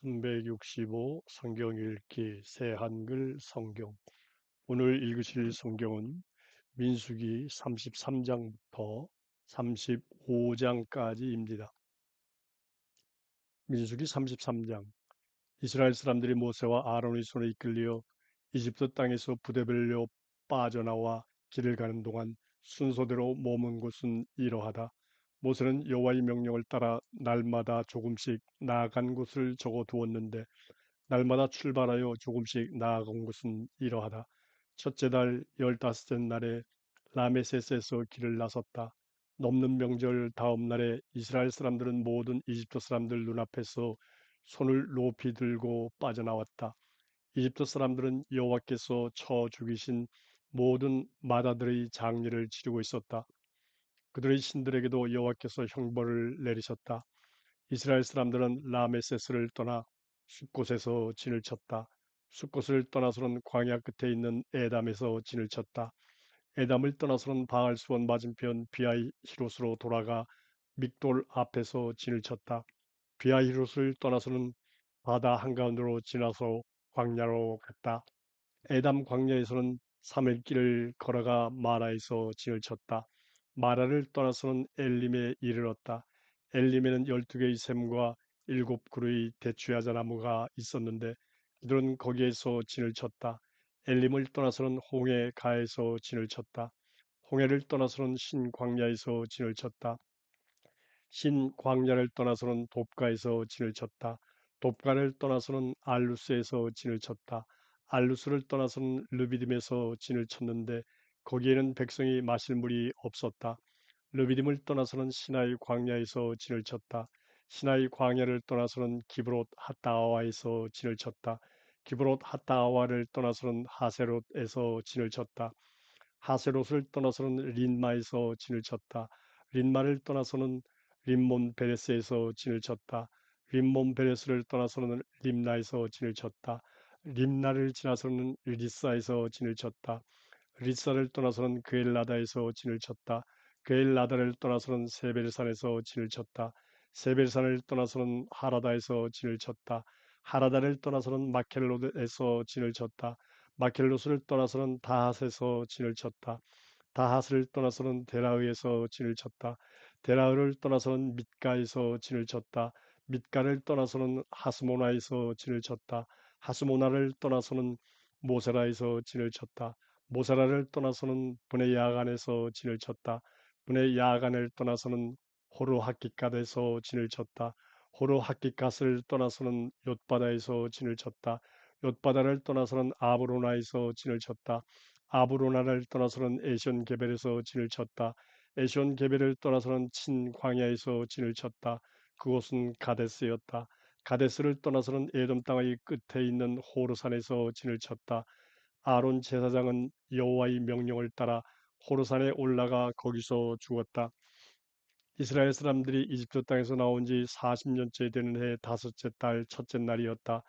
365 성경 읽기 새 한글 성경. 오늘 읽으실 성경은 민수기 33장부터 35장까지입니다. 민수기 33장. 이스라엘 사람들이 모세와 아론의 손에 이끌려 이집트 땅에서 부대별로 빠져나와 길을 가는 동안 순서대로 머문 곳은 이러하다. 모세는 여호와의 명령을 따라 날마다 조금씩 나아간 곳을 적어 두었는데 날마다 출발하여 조금씩 나아간 곳은 이러하다. 첫째 달 15째 날에 라메셋에서 길을 나섰다. 넘는 명절 다음 날에 이스라엘 사람들은 모든 이집트 사람들 눈앞에서 손을 높이 들고 빠져나왔다. 이집트 사람들은 여호와께서 쳐 죽이신 모든 마다들의 장례를 치르고 있었다. 그들의 신들에게도 여호와께서 형벌을 내리셨다. 이스라엘 사람들은 라메세스를 떠나 숫곳에서 진을 쳤다. 숫곳을 떠나서는 광야 끝에 있는 에담에서 진을 쳤다. 에담을 떠나서는 바알수원 맞은편 비아이 히롯으로 돌아가 믹돌 앞에서 진을 쳤다. 비아이 히롯을 떠나서는 바다 한가운데로 지나서 광야로 갔다. 에담 광야에서는 3일 길을 걸어가 마라에서 진을 쳤다. 마라를 떠나서는 엘림에 이르렀다. 엘림에는 12개의 샘과 7그루의 대추야자 나무가 있었는데 그들은 거기에서 진을 쳤다. 엘림을 떠나서는 홍해 가에서 진을 쳤다. 홍해를 떠나서는 신광야에서 진을 쳤다. 신광야를 떠나서는 돕가에서 진을 쳤다. 돕가를 떠나서는 알루스에서 진을 쳤다. 알루스를 떠나서는 르비딤에서 진을 쳤는데 거기에는 백성이 마실 물이 없었다. 르비딤을 떠나서는 시나이 광야에서 진을 쳤다. 시나이 광야를 떠나서는 기브롯 핫다아와에서 진을 쳤다. 기브롯 핫다아와를 떠나서는 하세롯에서 진을 쳤다. 하세롯을 떠나서는 린마에서 진을 쳤다. 린마를 떠나서는 림몬 베레스에서 진을 쳤다. 림몬 베레스를 떠나서는 림나에서 진을 쳤다. 림나를 지나서는 리사에서 진을 쳤다. 리사를 떠나서는 그엘라다에서 진을 쳤다. 그엘라다를 떠나서는 세벨산에서 진을 쳤다. 세벨산을 떠나서는 하라다에서 진을 쳤다. 하라다를 떠나서는 마켈롯에서 진을 쳤다. 마켈롯을 떠나서는 다핫에서 진을 쳤다. 다핫을 떠나서는 데라의에서 진을 쳤다. 데라의를 떠나서는 mit가에서 진을 쳤다. mit가를 떠나서는 하스모나에서 진을 쳤다. 하스모나를 떠나서는 모세라에서 진을 쳤다. 모세라를 떠나서는 분의 야간에서 진을 쳤다. 분의 야간을 떠나서는 호르하깃갓에서 진을 쳤다. 호르하깃갓을 떠나서는 옅바다에서 진을 쳤다. 옅바다를 떠나서는 아브로나에서 진을 쳤다. 아브로나를 떠나서는 에션 게벨에서 진을 쳤다. 에션 게벨을 떠나서는 친 광야에서 진을 쳤다. 그곳은 가데스였다. 가데스를 떠나서는 에돔 땅의 끝에 있는 호르산에서 진을 쳤다. 아론 제사장은 여호와의 명령을 따라 호르산에 올라가 거기서 죽었다. 이스라엘 사람들이 이집트 땅에서 나온 지 40년째 되는 해 다섯째 달 첫째 날이었다.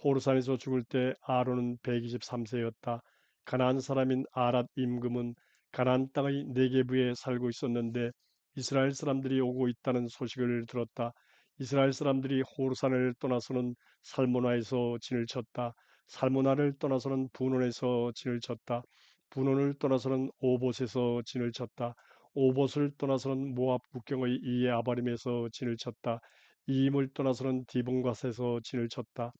호르산에서 죽을 때 아론은 123세였다. 가나안 사람인 아랏 임금은 가나안 땅의 네게부에 살고 있었는데 이스라엘 사람들이 오고 있다는 소식을 들었다. 이스라엘 사람들이 호르산을 떠나서는 살모나에서 진을 쳤다. 살모나를 떠나서는 분원에서 진을 쳤다. 분원을 떠나서는 오봇에서 진을 쳤다. 오봇을 떠나서는 모압 국경의 이에 아바림에서 진을 쳤다. 이임을 떠나서는 디본갓에서 진을 쳤다.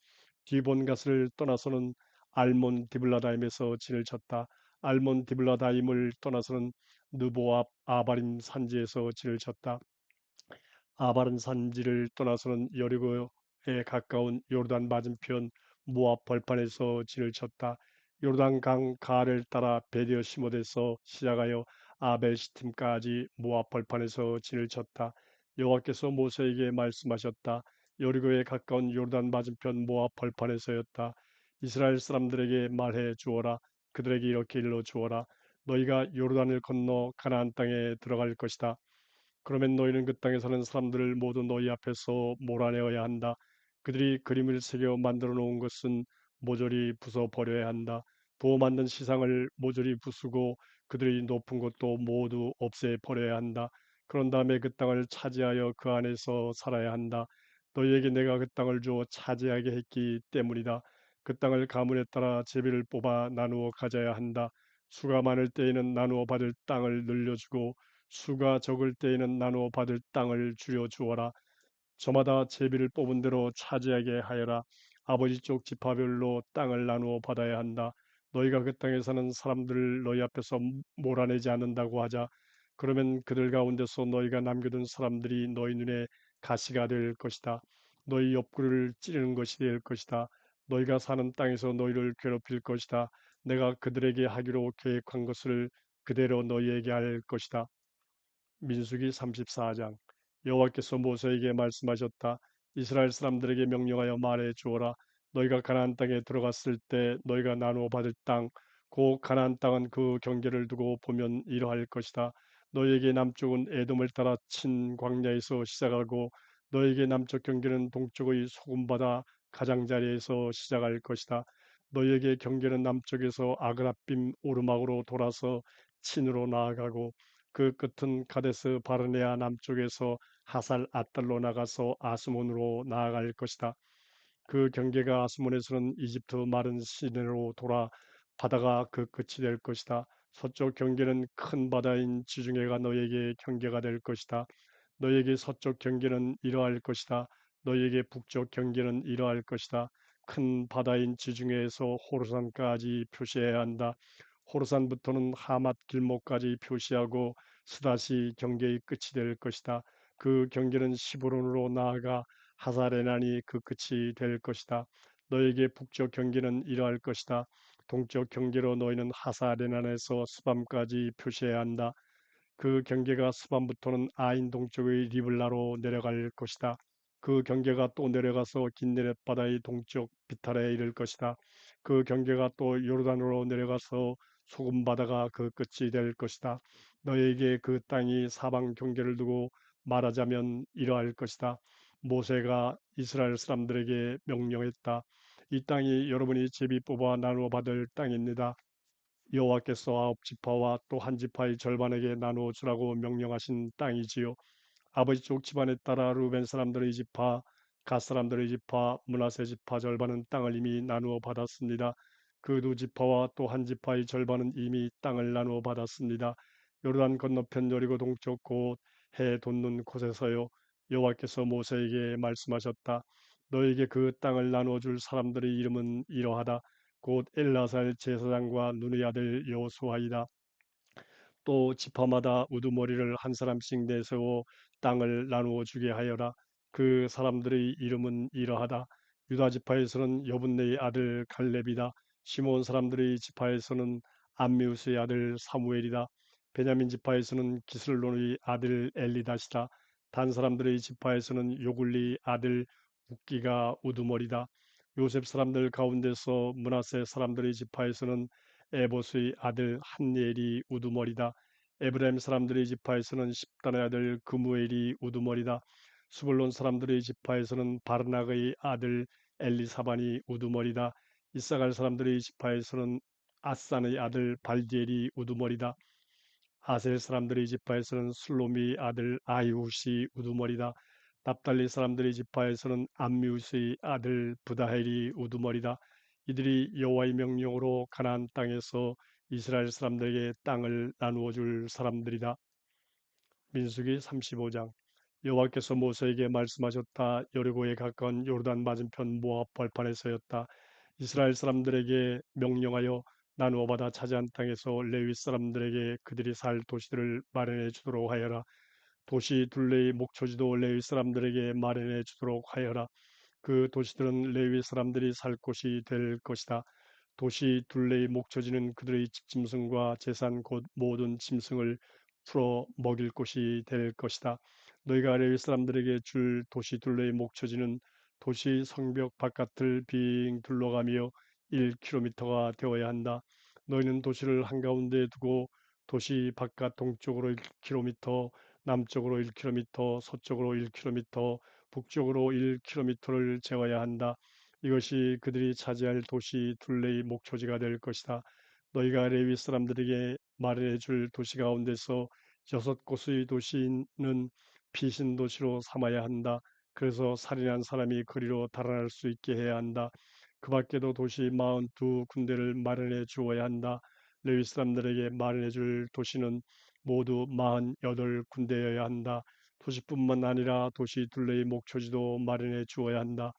디본갓을 떠나서는 알몬 디블라다임에서 진을 쳤다. 알몬 디블라다임을 떠나서는 느보압 아바림 산지에서 진을 쳤다. 아바른 산지를 떠나서는 여리고에 가까운 요르단 맞은편 모압 벌판에서 진을 쳤다. 요르단 강 가를 따라 베디어 시못에서 시작하여 아벨 시팀까지 모압 벌판에서 진을 쳤다. 여호와께서 모세에게 말씀하셨다. 여리고에 가까운 요르단 맞은편 모압 벌판에서였다. 이스라엘 사람들에게 말해 주어라. 그들에게 이렇게 일러 주어라. 너희가 요르단을 건너 가나안 땅에 들어갈 것이다. 그러면 너희는 그 땅에 사는 사람들을 모두 너희 앞에서 몰아내어야 한다. 그들이 그림을 새겨 만들어 놓은 것은 모조리 부숴 버려야 한다. 부어 만든 시상을 모조리 부수고 그들이 높은 것도 모두 없애 버려야 한다. 그런 다음에 그 땅을 차지하여 그 안에서 살아야 한다. 너희에게 내가 그 땅을 주어 차지하게 했기 때문이다. 그 땅을 가문에 따라 제비를 뽑아 나누어 가져야 한다. 수가 많을 때에는 나누어 받을 땅을 늘려주고 수가 적을 때에는 나누어 받을 땅을 줄여 주어라. 저마다 제비를 뽑은 대로 차지하게 하여라. 아버지 쪽 지파별로 땅을 나누어 받아야 한다. 너희가 그 땅에 사는 사람들을 너희 앞에서 몰아내지 않는다고 하자. 그러면 그들 가운데서 너희가 남겨둔 사람들이 너희 눈에 가시가 될 것이다. 너희 옆구리를 찌르는 것이 될 것이다. 너희가 사는 땅에서 너희를 괴롭힐 것이다. 내가 그들에게 하기로 계획한 것을 그대로 너희에게 할 것이다. 민수기 34장. 여호와께서 모세에게 말씀하셨다. 이스라엘 사람들에게 명령하여 말해 주어라. 너희가 가나안 땅에 들어갔을 때 너희가 나누어 받을 땅, 곧 가나안 땅은 그 경계를 두고 보면 이러할 것이다. 너희에게 남쪽은 에돔을 따라 친 광야에서 시작하고 너희에게 남쪽 경계는 동쪽의 소금바다 가장자리에서 시작할 것이다. 너희에게 경계는 남쪽에서 아그라빔 오르막으로 돌아서 친으로 나아가고 그 끝은 가데스 바르네아 남쪽에서 하살 앗달로 나가서 아스몬으로 나아갈 것이다. 그 경계가 아스몬에서는 이집트 마른 시내로 돌아 바다가 그 끝이 될 것이다. 서쪽 경계는 큰 바다인 지중해가 너에게 경계가 될 것이다. 너에게 서쪽 경계는 이러할 것이다. 너에게 북쪽 경계는 이러할 것이다. 큰 바다인 지중해에서 호르산까지 표시해야 한다. 호르산부터는 하맛 길목까지 표시하고 스다시 경계의 끝이 될 것이다. 그 경계는 시브론으로 나아가 하사레난이 그 끝이 될 것이다. 너에게 북쪽 경계는 이러할 것이다. 동쪽 경계로 너희는 하사레난에서 스밤까지 표시해야 한다. 그 경계가 스밤부터는 아인 동쪽의 리블라로 내려갈 것이다. 그 경계가 또 내려가서 긴네렛 바다의 동쪽 비탈에 이를 것이다. 그 경계가 또 요르단으로 내려가서 소금 바다가 그 끝이 될 것이다. 너에게 그 땅이 사방 경계를 두고 말하자면 이러할 것이다. 모세가 이스라엘 사람들에게 명령했다. 이 땅이 여러분이 제비 뽑아 나누어 받을 땅입니다. 여호와께서 아홉 지파와 또 한 지파의 절반에게 나누어 주라고 명령하신 땅이지요. 아버지 쪽 집안에 따라 루벤 사람들의 지파, 갓 사람들의 지파, 므낫세 지파 절반은 땅을 이미 나누어 받았습니다. 그 두 지파와 또 한 지파의 절반은 이미 땅을 나누어 받았습니다. 요르단 건너편 여리고 동쪽 곧 해 돋는 곳에서요. 여호와께서 모세에게 말씀하셨다. 너에게 그 땅을 나누어 줄 사람들의 이름은 이러하다. 곧 엘라살 제사장과 눈의 아들 여호수아이다. 또 지파마다 우두머리를 한 사람씩 내세워 땅을 나누어 주게 하여라. 그 사람들의 이름은 이러하다. 유다 지파에서는 여분네의 아들 갈렙이다. 시몬 사람들의 지파에서는 암미우스의 아들 사무엘이다. 베냐민 지파에서는 기슬론의 아들 엘리다시다. 단 사람들의 지파에서는 요굴리 아들 웃기가 우두머리다. 요셉 사람들 가운데서 므낫세 사람들의 지파에서는 에보스의 아들 한니엘이 우두머리다. 에브라임 사람들의 지파에서는 십단의 아들 그무엘이 우두머리다. 수불론 사람들의 지파에서는 바르낙의 아들 엘리사반이 우두머리다. 이사갈 사람들의 지파에서는 아산의 아들 발디엘이 우두머리다. 아셀 사람들의 지파에서는 술로미 아들 아이훗이 우두머리다. 납달리 사람들의 지파에서는 암미우스의 아들 부다헬이 우두머리다. 이들이 여호와의 명령으로 가나안 땅에서 이스라엘 사람들에게 땅을 나누어 줄 사람들이다. 민수기 35장. 여호와께서 모세에게 말씀하셨다. 여리고에 가까운 요르단 맞은편 모압 벌판에서였다. 이스라엘 사람들에게 명령하여 나누어 받아 차지한 땅에서 레위 사람들에게 그들이 살 도시들을 마련해 주도록 하여라. 도시 둘레의 목초지도 레위 사람들에게 마련해 주도록 하여라. 그 도시들은 레위 사람들이 살 곳이 될 것이다. 도시 둘레의 목초지는 그들의 집짐승과 재산 곧 모든 짐승을 풀어 먹일 곳이 될 것이다. 너희가 레위 사람들에게 줄 도시 둘레의 목초지는 도시 성벽 바깥을 빙 둘러가며 1km가 되어야 한다. 너희는 도시를 한가운데 두고 도시 바깥 동쪽으로 1km, 남쪽으로 1km, 서쪽으로 1km, 북쪽으로 1km를 재어야 한다. 이것이 그들이 차지할 도시 둘레의 목초지가 될 것이다. 너희가 레위 사람들에게 마련해 줄 도시 가운데서 6곳의 도시는 피신 도시로 삼아야 한다. 그래서 살인한 사람이 거리로 달아날 수 있게 해야 한다. 그 밖에도 도시 42 군데를 마련해 주어야 한다. 레위 사람들에게 마련해 줄 도시는 모두 48 군데여야 한다. 도시뿐만 아니라 도시 둘레의 목초지도 마련해 주어야 한다.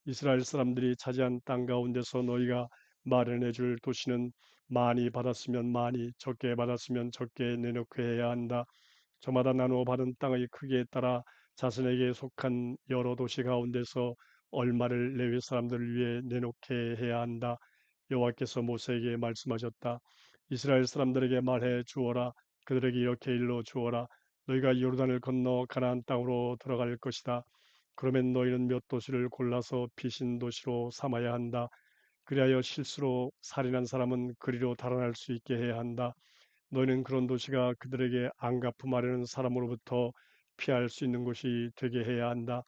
이스라엘 사람들이 차지한 땅 가운데서 너희가 마련해 줄 도시는 많이 받았으면 많이, 적게 받았으면 적게 내놓게 해야 한다. 저마다 나누어 받은 땅의 크기에 따라 자신에게 속한 여러 도시 가운데서 얼마를 레위 사람들을 위해 내놓게 해야 한다. 여호와께서 모세에게 말씀하셨다. 이스라엘 사람들에게 말해 주어라. 그들에게 이렇게 일러 주어라. 너희가 요르단을 건너 가나안 땅으로 들어갈 것이다. 그러면 너희는 몇 도시를 골라서 피신 도시로 삼아야 한다. 그리하여 실수로 살인한 사람은 그리로 달아날 수 있게 해야 한다. 너희는 그런 도시가 그들에게 안갚음하려는 사람으로부터 피할 수 있는 곳이 되게 해야 한다.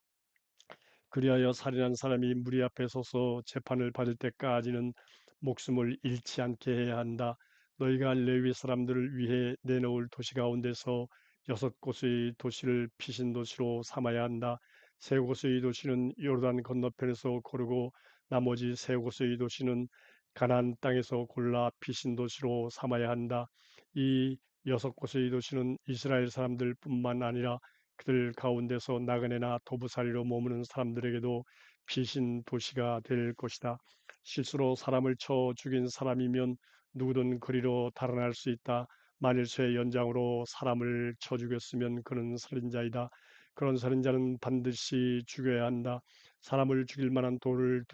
그리하여 살인한 사람이 무리 앞에 서서 재판을 받을 때까지는 목숨을 잃지 않게 해야 한다. 너희가 레위 사람들을 위해 내놓을 도시 가운데서 6곳의 도시를 피신 도시로 삼아야 한다. 3곳의 도시는 요르단 건너편에서 고르고 나머지 3곳의 도시는 가나안 땅에서 골라 피신 도시로 삼아야 한다. 이 6곳의 도시는 이스라엘 사람들뿐만 아니라 그들 가운데서 나그네나 도부살이로 머무는 사람들에게도 피신 도시가 될 것이다. 실수로 사람을 쳐 죽인 사람이면 누구든 그리로 달아날 수 있다. 만일 쇠 연장으로 사람을 쳐 죽였으면 그는 살인자이다. 그런 살인자는 반드시 죽여야 한다. 사람을 죽일 만한 돌을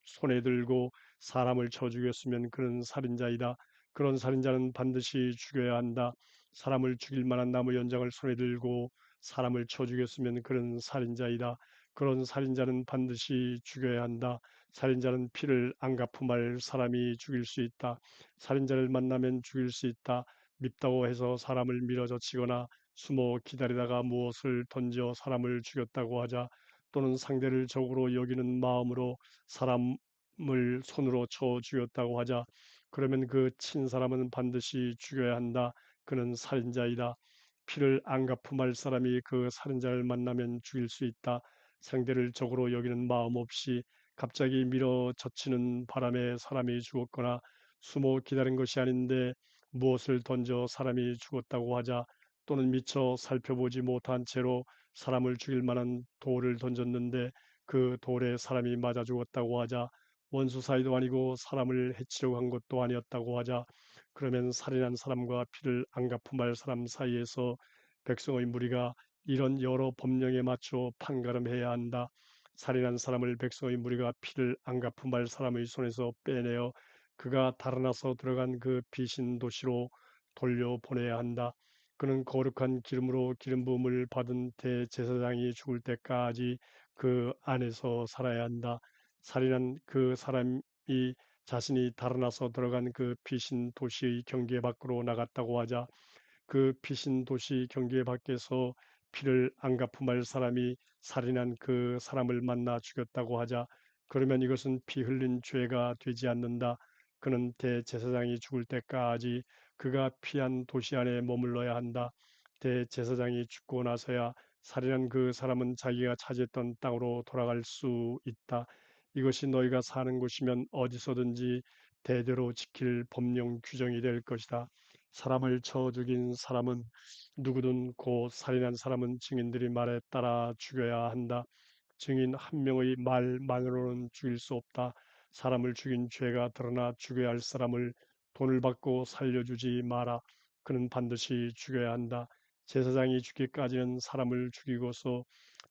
손에 들고 사람을 쳐 죽였으면 그는 살인자이다. 그런 살인자는 반드시 죽여야 한다. 사람을 죽일 만한 나무 연장을 손에 들고 사람을 쳐 죽였으면 그런 살인자이다. 그런 살인자는 반드시 죽여야 한다. 살인자는 피를 안 갚음할 사람이 죽일 수 있다. 살인자를 만나면 죽일 수 있다. 밉다고 해서 사람을 밀어젖히거나 숨어 기다리다가 무엇을 던져 사람을 죽였다고 하자 또는 상대를 적으로 여기는 마음으로 사람을 손으로 쳐 죽였다고 하자 그러면 그 친 사람은 반드시 죽여야 한다. 그는 살인자이다. 피를 안 갚음할 사람이 그 살인자를 만나면 죽일 수 있다. 상대를 적으로 여기는 마음 없이 갑자기 밀어젖히는 바람에 사람이 죽었거나 숨어 기다린 것이 아닌데 무엇을 던져 사람이 죽었다고 하자 또는 미처 살펴보지 못한 채로 사람을 죽일 만한 돌을 던졌는데 그 돌에 사람이 맞아 죽었다고 하자 원수 사이도 아니고 사람을 해치려고 한 것도 아니었다고 하자 그러면 살인한 사람과 피를 안 갚음할 사람 사이에서 백성의 무리가 이런 여러 법령에 맞춰 판가름해야 한다. 살인한 사람을 백성의 무리가 피를 안 갚음할 사람의 손에서 빼내어 그가 달아나서 들어간 그 피신 도시로 돌려보내야 한다. 그는 거룩한 기름으로 기름 부음을 받은 대제사장이 죽을 때까지 그 안에서 살아야 한다. 살인한 그 사람이 자신이 달아나서 들어간 그 피신 도시의 경계 밖으로 나갔다고 하자 그 피신 도시 경계 밖에서 피를 안 갚음할 사람이 살인한 그 사람을 만나 죽였다고 하자 그러면 이것은 피 흘린 죄가 되지 않는다. 그는 대제사장이 죽을 때까지 그가 피한 도시 안에 머물러야 한다. 대제사장이 죽고 나서야 살인한 그 사람은 자기가 차지했던 땅으로 돌아갈 수 있다. 이것이 너희가 사는 곳이면 어디서든지 대대로 지킬 법령 규정이 될 것이다. 사람을 쳐 죽인 사람은 누구든 곧 살인한 사람은 증인들이 말에 따라 죽여야 한다. 증인 한 명의 말만으로는 죽일 수 없다. 사람을 죽인 죄가 드러나 죽여야 할 사람을 돈을 받고 살려주지 마라. 그는 반드시 죽여야 한다. 제사장이 죽기까지는 사람을 죽이고서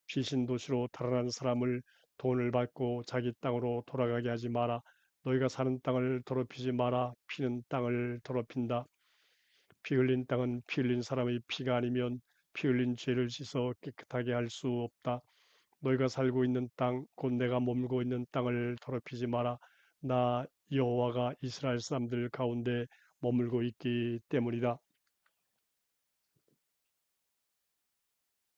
피신도시로 달아난 사람을 돈을 받고 자기 땅으로 돌아가게 하지 마라. 너희가 사는 땅을 더럽히지 마라. 피는 땅을 더럽힌다. 피 흘린 땅은 피 흘린 사람의 피가 아니면 피 흘린 죄를 씻어 깨끗하게 할 수 없다. 너희가 살고 있는 땅, 곧 내가 머물고 있는 땅을 더럽히지 마라. 나 여호와가 이스라엘 사람들 가운데 머물고 있기 때문이다.